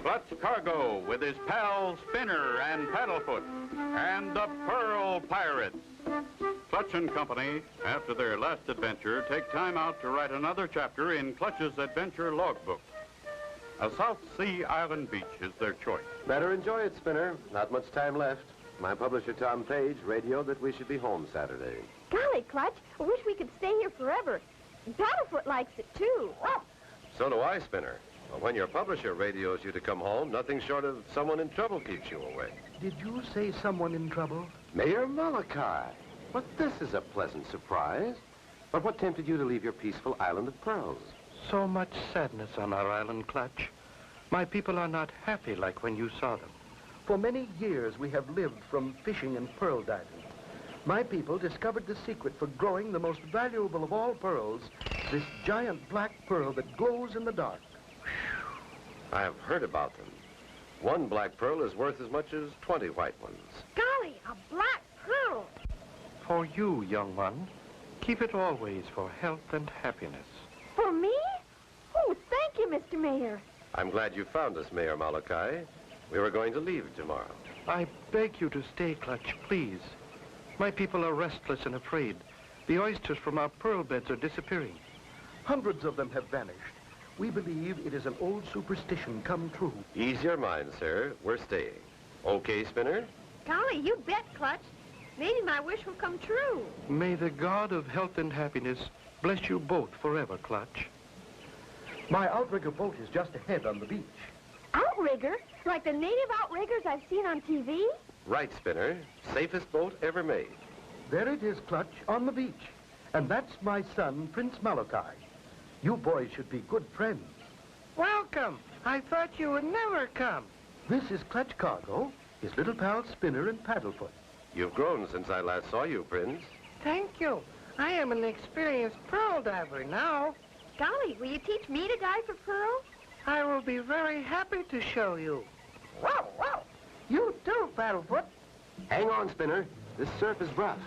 Clutch Cargo with his pal Spinner and Paddlefoot, and the Pearl Pirates. Clutch and Company, after their last adventure, take time out to write another chapter in Clutch's adventure logbook. A South Sea island beach is their choice. Better enjoy it, Spinner. Not much time left. My publisher, Tom Page, radioed that we should be home Saturday. Golly, Clutch, I wish we could stay here forever. Paddlefoot likes it, too. So do I, Spinner. But when your publisher radios you to come home, nothing short of someone in trouble keeps you away. Did you say someone in trouble? Mayor Malachi. But this is a pleasant surprise. But what tempted you to leave your peaceful island of pearls? So much sadness on our island, Clutch. My people are not happy like when you saw them. For many years, we have lived from fishing and pearl diving. My people discovered the secret for growing the most valuable of all pearls, this giant black pearl that glows in the dark. I have heard about them. One black pearl is worth as much as 20 white ones. Golly, a black pearl. For you, young one, keep it always for health and happiness. For me? Oh, thank you, Mr. Mayor. I'm glad you found us, Mayor Malachi. We were going to leave tomorrow. I beg you to stay, Clutch, please. My people are restless and afraid. The oysters from our pearl beds are disappearing. Hundreds of them have vanished. We believe it is an old superstition come true. Ease your mind, sir. We're staying. Okay, Spinner? Golly, you bet, Clutch. Maybe my wish will come true. May the God of health and happiness bless you both forever, Clutch. My outrigger boat is just ahead on the beach. Outrigger? Like the native outriggers I've seen on TV? Right, Spinner. Safest boat ever made. There it is, Clutch, on the beach. And that's my son, Prince Malachi. You boys should be good friends. Welcome. I thought you would never come. This is Clutch Cargo, his little pal Spinner and Paddlefoot. You've grown since I last saw you, Prince. Thank you. I am an experienced pearl diver now. Golly, will you teach me to dive for pearls? I will be very happy to show you. Wow, wow. You too, Paddlefoot. Hang on, Spinner. This surf is rough.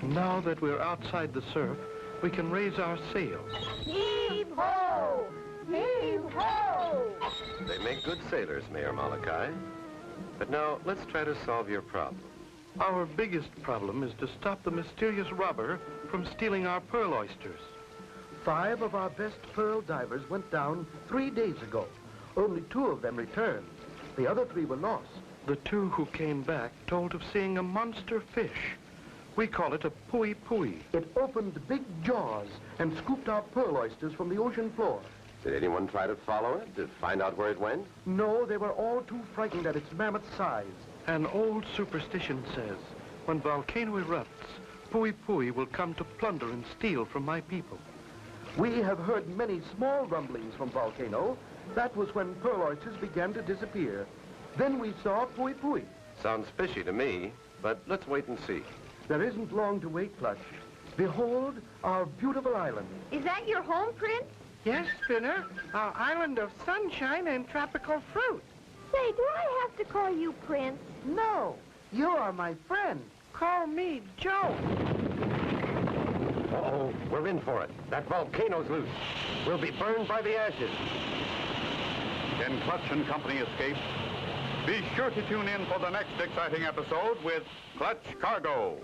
Now that we're outside the surf, we can raise our sails. Heave-ho! Heave-ho! They make good sailors, Mayor Malachi. But now, let's try to solve your problem. Our biggest problem is to stop the mysterious robber from stealing our pearl oysters. 5 of our best pearl divers went down 3 days ago. Only 2 of them returned. The other 3 were lost. The 2 who came back told of seeing a monster fish. We call it a pui-pui. It opened big jaws and scooped our pearl oysters from the ocean floor. Did anyone try to follow it, to find out where it went? No, they were all too frightened at its mammoth size. An old superstition says, when volcano erupts, pui-pui will come to plunder and steal from my people. We have heard many small rumblings from volcano. That was when pearl oysters began to disappear. Then we saw pui-pui. Sounds fishy to me, but let's wait and see. There isn't long to wait, Clutch. Behold our beautiful island. Is that your home, Prince? Yes, Spinner. Our island of sunshine and tropical fruit. Say, do I have to call you Prince? No, you are my friend. Call me Joe. Uh-oh, we're in for it. That volcano's loose. We'll be burned by the ashes. Can Clutch and Company escape? Be sure to tune in for the next exciting episode with Clutch Cargo.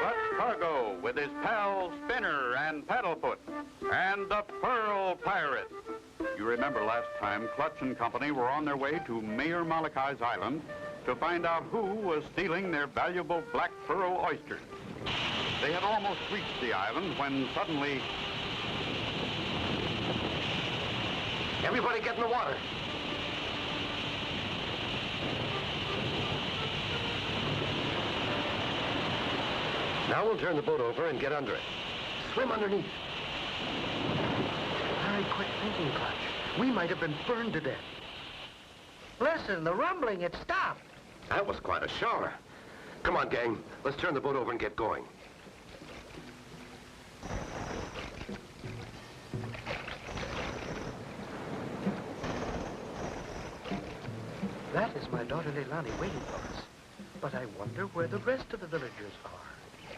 Clutch Cargo with his pal Spinner and Paddlefoot and the Pearl Pirates. You remember last time Clutch and Company were on their way to Mayor Malachi's island to find out who was stealing their valuable black pearl oysters. They had almost reached the island when suddenly... Everybody get in the water. Now we'll turn the boat over and get under it. Swim underneath. Very quick thinking, Clutch. We might have been burned to death. Listen, the rumbling, it stopped. That was quite a shower. Come on, gang. Let's turn the boat over and get going. That is my daughter Leilani waiting for us. But I wonder where the rest of the villagers are.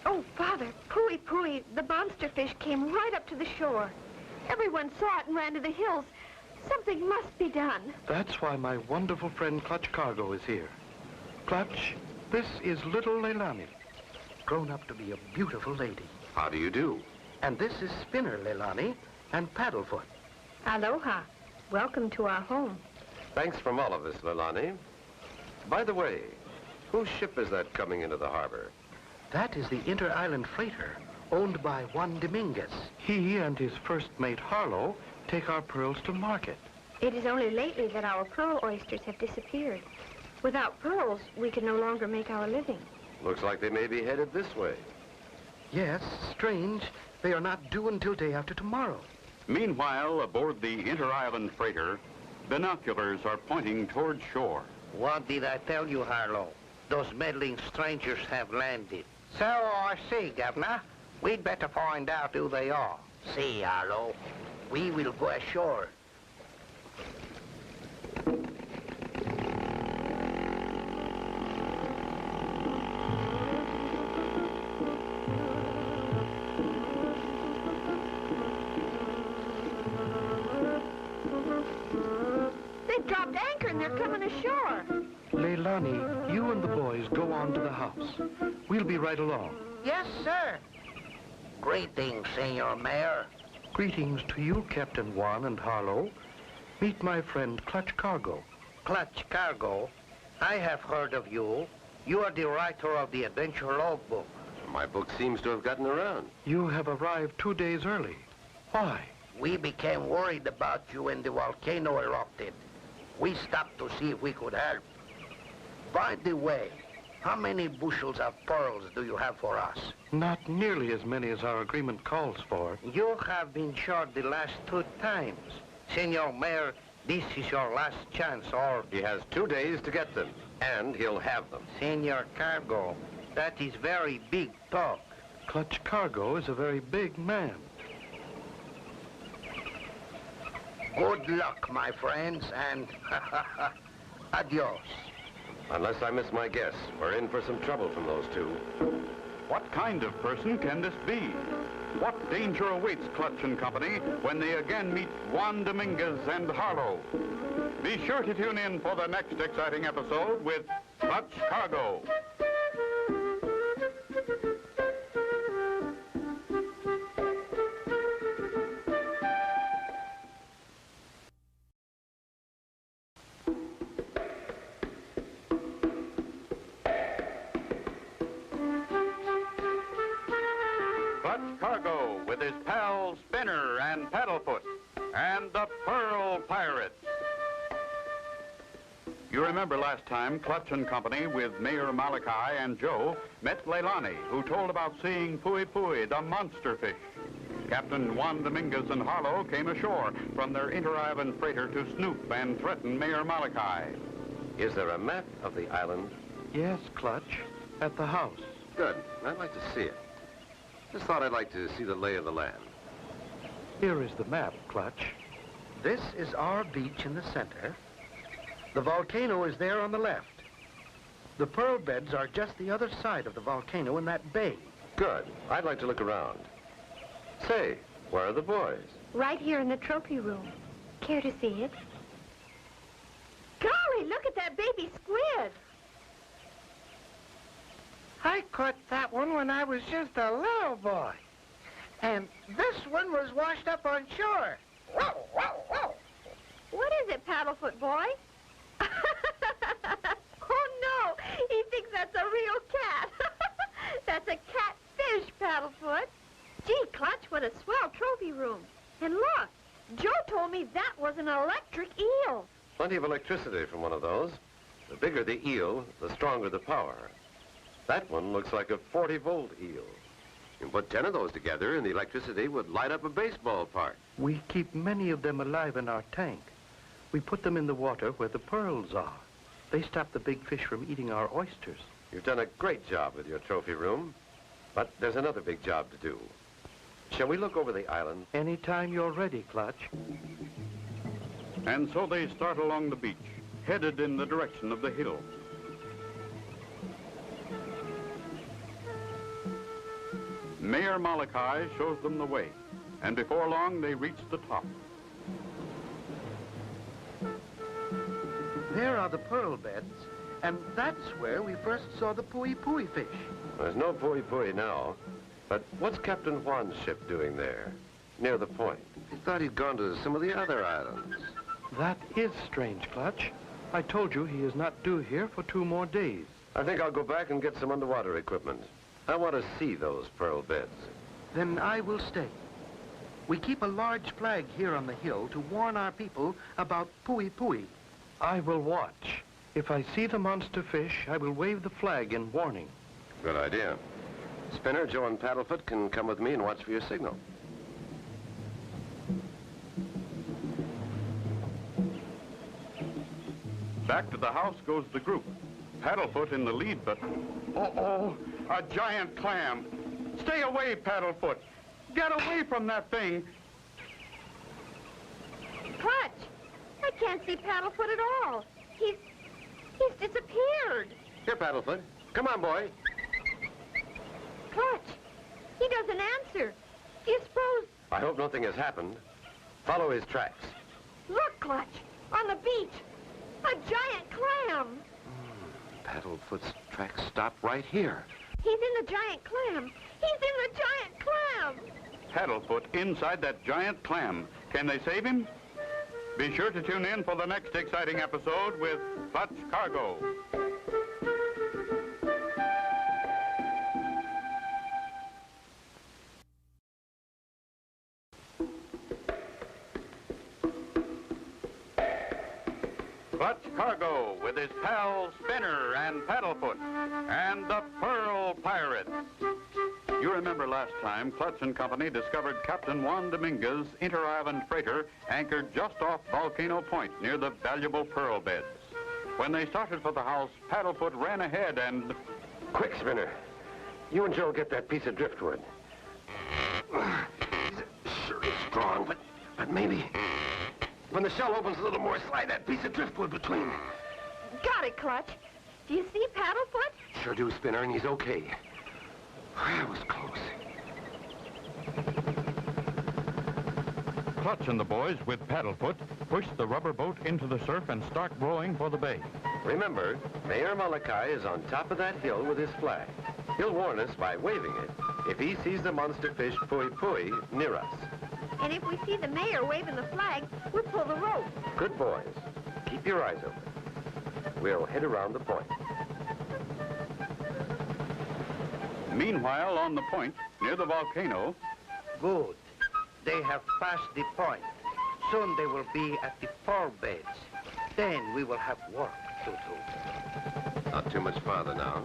Oh, Father, Pooey Pooey, the monster fish came right up to the shore. Everyone saw it and ran to the hills. Something must be done. That's why my wonderful friend Clutch Cargo is here. Clutch, this is little Leilani, grown up to be a beautiful lady. How do you do? And this is Spinner Leilani and Paddlefoot. Aloha. Welcome to our home. Thanks from all of us, Leilani. By the way, whose ship is that coming into the harbor? That is the Inter-Island Freighter, owned by Juan Dominguez. He and his first mate, Harlow, take our pearls to market. It is only lately that our pearl oysters have disappeared. Without pearls, we can no longer make our living. Looks like they may be headed this way. Yes, strange. They are not due until day after tomorrow. Meanwhile, aboard the Inter-Island Freighter, binoculars are pointing toward shore. What did I tell you, Harlow? Those meddling strangers have landed. So I see, Governor. We'd better find out who they are. See, Harlow, we will go ashore. They've dropped anchor and they're coming ashore. Leilani, you and the boys go on to the house. We'll be right along. Yes, sir. Greetings, Senor Mayor. Greetings to you, Captain Juan and Harlow. Meet my friend Clutch Cargo. Clutch Cargo. I have heard of you. You are the writer of the Adventure Logbook. My book seems to have gotten around. You have arrived 2 days early. Why? We became worried about you when the volcano erupted. We stopped to see if we could help. By the way, how many bushels of pearls do you have for us? Not nearly as many as our agreement calls for. You have been short the last 2 times. Senor Mayor, this is your last chance, or... He has 2 days to get them, and he'll have them. Senor Cargo, that is very big talk. Clutch Cargo is a very big man. Good luck, my friends, and adios. Unless I miss my guess, we're in for some trouble from those two. What kind of person can this be? What danger awaits Clutch and Company when they again meet Juan Dominguez and Harlow? Be sure to tune in for the next exciting episode with Clutch Cargo. Clutch Cargo with his pals Spinner and Paddlefoot and the Pearl Pirates. You remember last time Clutch and Company with Mayor Malachi and Joe met Leilani, who told about seeing Pooey Pooey, the monster fish. Captain Juan Dominguez and Harlow came ashore from their Inter-Island Freighter to snoop and threaten Mayor Malachi. Is there a map of the island? Yes, Clutch. At the house. Good. I'd like to see it. Just thought I'd like to see the lay of the land. Here is the map, Clutch. This is our beach in the center. The volcano is there on the left. The pearl beds are just the other side of the volcano in that bay. Good. I'd like to look around. Say, where are the boys? Right here in the trophy room. Care to see it? Golly, look at that baby squid. I caught that one when I was just a little boy. And this one was washed up on shore. Whoa, whoa, whoa. What is it, Paddlefoot boy? Oh, no. He thinks that's a real cat. That's a catfish, Paddlefoot. Gee, Clutch, what a swell trophy room. And look, Joe told me that was an electric eel. Plenty of electricity from one of those. The bigger the eel, the stronger the power. That one looks like a 40-volt eel. You put 10 of those together and the electricity would light up a baseball park. We keep many of them alive in our tank. We put them in the water where the pearls are. They stop the big fish from eating our oysters. You've done a great job with your trophy room, but there's another big job to do. Shall we look over the island? Anytime you're ready, Clutch. And so they start along the beach, headed in the direction of the hill. Mayor Malachi shows them the way, and before long they reach the top. There are the pearl beds, and that's where we first saw the pui-pui fish. There's no pui-pui now, but what's Captain Juan's ship doing there, near the point? He thought he'd gone to some of the other islands. That is strange, Clutch. I told you he is not due here for 2 more days. I think I'll go back and get some underwater equipment. I want to see those pearl beds. Then I will stay. We keep a large flag here on the hill to warn our people about pui-pui. I will watch. If I see the monster fish, I will wave the flag in warning. Good idea. Spinner, Joe, and Paddlefoot can come with me and watch for your signal. Back to the house goes the group. Paddlefoot in the lead, but... Oh, a giant clam. Stay away, Paddlefoot. Get away from that thing. Clutch, I can't see Paddlefoot at all. He's disappeared. Here, Paddlefoot. Come on, boy. Clutch, he doesn't answer. Do you suppose... I hope nothing has happened. Follow his tracks. Look, Clutch, on the beach. A giant clam. Paddlefoot's tracks stop right here. He's in the giant clam. He's in the giant clam. Paddlefoot inside that giant clam. Can they save him? Be sure to tune in for the next exciting episode with Clutch Cargo. Clutch Cargo with his pals Spinner and Paddlefoot and the Pearl Pirates. You remember last time Clutch and Company discovered Captain Juan Dominguez' inter-island freighter anchored just off Volcano Point near the valuable pearl beds. When they started for the house, Paddlefoot ran ahead and... Quick, Spinner. You and Joe get that piece of driftwood. Sure is strong, but maybe... When the shell opens a little more, slide that piece of driftwood between. Got it, Clutch. Do you see Paddlefoot? Sure do, Spinner, and he's okay. That was close. Clutch and the boys, with Paddlefoot, push the rubber boat into the surf and start rowing for the bay. Remember, Mayor Malachi is on top of that hill with his flag. He'll warn us by waving it if he sees the monster fish pui-pui near us. And if we see the mayor waving the flag, we'll pull the rope. Good boys. Keep your eyes open. We'll head around the point. Meanwhile, on the point, near the volcano... Good. They have passed the point. Soon they will be at the pearl beds. Then we will have work to do. Not too much farther now.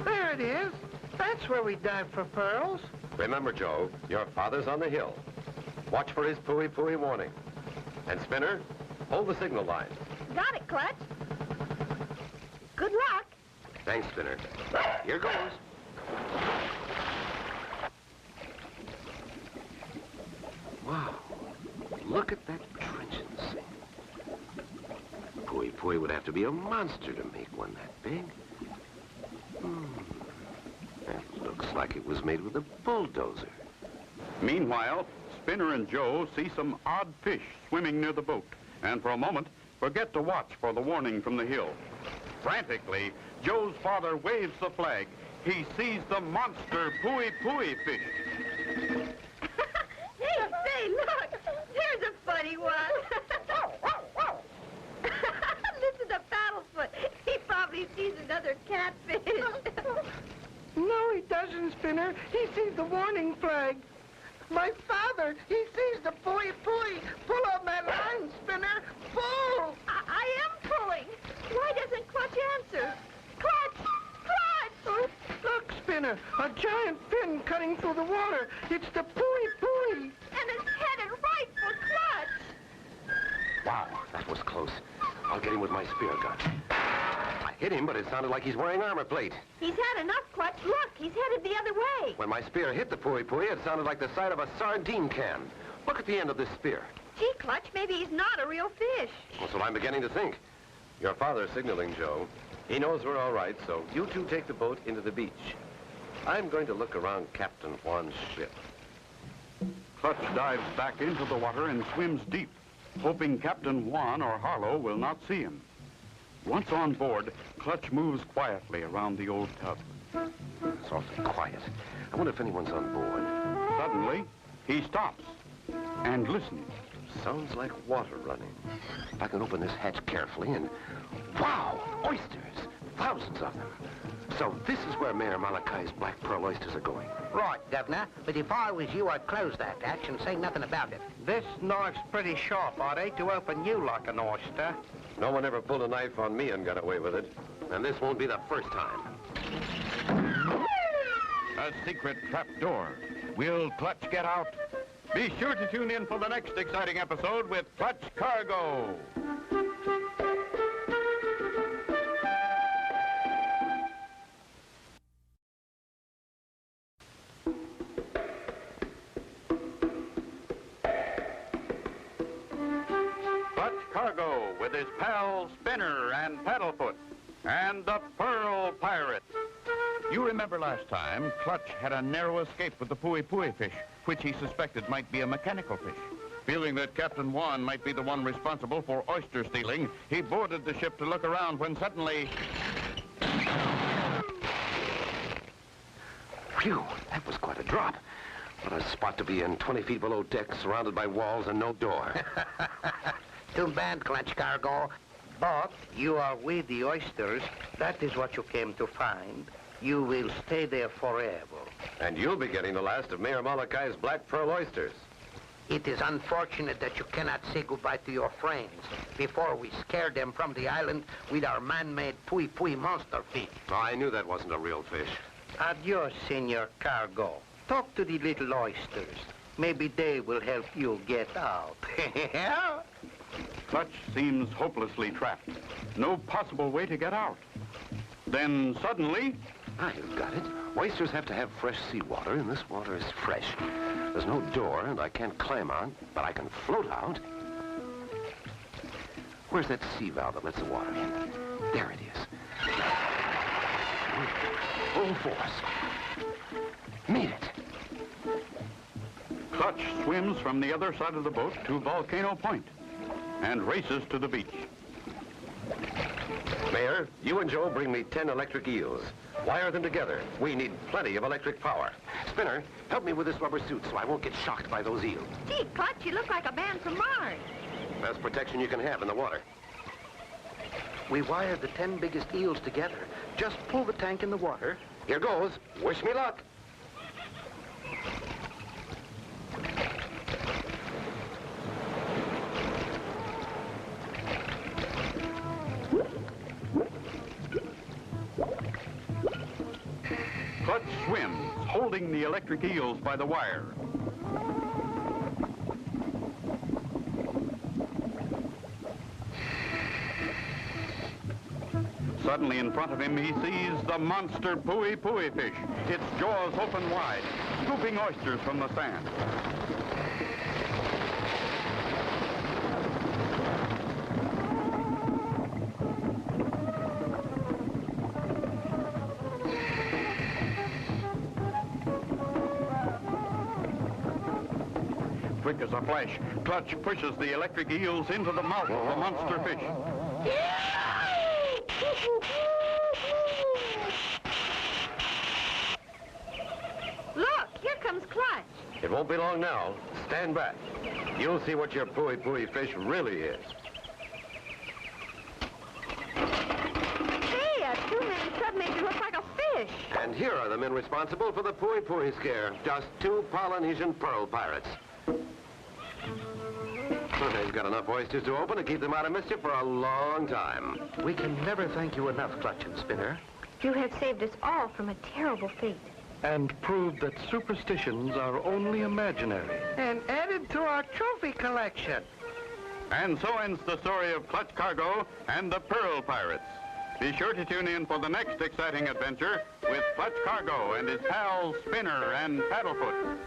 There it is. That's where we dive for pearls. Remember, Joe, your father's on the hill. Watch for his pui-pui warning. And Spinner, hold the signal line. Got it, Clutch. Good luck. Thanks, Spinner. Here goes. Wow. Look at that trenchance. Pui-pui would have to be a monster to make one that big. That looks like it was made with a bulldozer. Meanwhile, Spinner and Joe see some odd fish swimming near the boat, and for a moment forget to watch for the warning from the hill. Frantically, Joe's father waves the flag. He sees the monster pui-pui fish. Hey, look! There's a funny one. Listen to Paddlefoot. He probably sees another catfish. No, he doesn't, Spinner. He sees the warning flag. My father, he sees the pui-pui. Pull on that line, Spinner. Pull! I am pulling. Why doesn't Clutch answer? Clutch! Clutch! Oh, look, Spinner. A giant fin cutting through the water. It's the pui-pui. And it's headed right for Clutch. Wow, that was close. I'll get him with my spear gun. I hit him, but it sounded like he's wearing armor plate. He's had enough, Clutch. Look, he's headed the other way. When my spear hit the pui-pui, it sounded like the side of a sardine can. Look at the end of this spear. Gee, Clutch, maybe he's not a real fish. That's what I'm beginning to think. Your father's signaling, Joe. He knows we're all right, so you two take the boat into the beach. I'm going to look around Captain Juan's ship. Clutch dives back into the water and swims deep, hoping Captain Juan or Harlow will not see him. Once on board, Clutch moves quietly around the old tub. It's awfully quiet. I wonder if anyone's on board. Suddenly, he stops and listens. Sounds like water running. If I can open this hatch carefully and... Wow! Oysters! Thousands of them. So this is where Mayor Malachi's black pearl oysters are going. Right, Governor. But if I was you, I'd close that hatch and say nothing about it. This knife's pretty sharp. I'd hate to open you like an oyster. No one ever pulled a knife on me and got away with it. And this won't be the first time. A secret trap door. Will Clutch get out? Be sure to tune in for the next exciting episode with Clutch Cargo. Clutch Cargo with his pal Spinner and Paddlefoot and the Pearl Pirate. You remember last time, Clutch had a narrow escape with the Pui Pui fish, which he suspected might be a mechanical fish. Feeling that Captain Juan might be the one responsible for oyster stealing, he boarded the ship to look around when suddenly... Phew, that was quite a drop. What a spot to be in, 20 feet below deck, surrounded by walls and no door. Too bad, Clutch Cargo. But you are with the oysters. That is what you came to find. You will stay there forever. And you'll be getting the last of Mayor Malachi's black pearl oysters. It is unfortunate that you cannot say goodbye to your friends before we scare them from the island with our man-made Pui Pui monster fish. Oh, I knew that wasn't a real fish. Adios, Senor Cargo. Talk to the little oysters. Maybe they will help you get out. Clutch seems hopelessly trapped. No possible way to get out. Then suddenly... I've got it. Oysters have to have fresh seawater, and this water is fresh. There's no door, and I can't climb out, but I can float out. Where's that sea valve that lets the water in? There it is. Full force. Made it. Clutch swims from the other side of the boat to Volcano Point and races to the beach. Mayor, you and Joe bring me 10 electric eels. Wire them together. We need plenty of electric power. Spinner, help me with this rubber suit so I won't get shocked by those eels. Gee, Clutch, you look like a man from Mars. Best protection you can have in the water. We wired the 10 biggest eels together. Just pull the tank in the water. Here goes. Wish me luck. Clutch swims, holding the electric eels by the wire. Suddenly in front of him, he sees the monster Pui Pui fish, its jaws open wide, scooping oysters from the sand. Quick as a flash, Clutch pushes the electric eels into the mouth of the monster fish. Look, here comes Clutch. It won't be long now. Stand back. You'll see what your Pui Pui fish really is. Hey, a two-man tub makes it look like a fish. And here are the men responsible for the Pui Pui scare. Just 2 Polynesian pearl pirates. They've got enough oysters to open to keep them out of mischief for a long time. We can never thank you enough, Clutch and Spinner. You have saved us all from a terrible fate. And proved that superstitions are only imaginary. And added to our trophy collection. And so ends the story of Clutch Cargo and the Pearl Pirates. Be sure to tune in for the next exciting adventure with Clutch Cargo and his pals Spinner and Paddlefoot.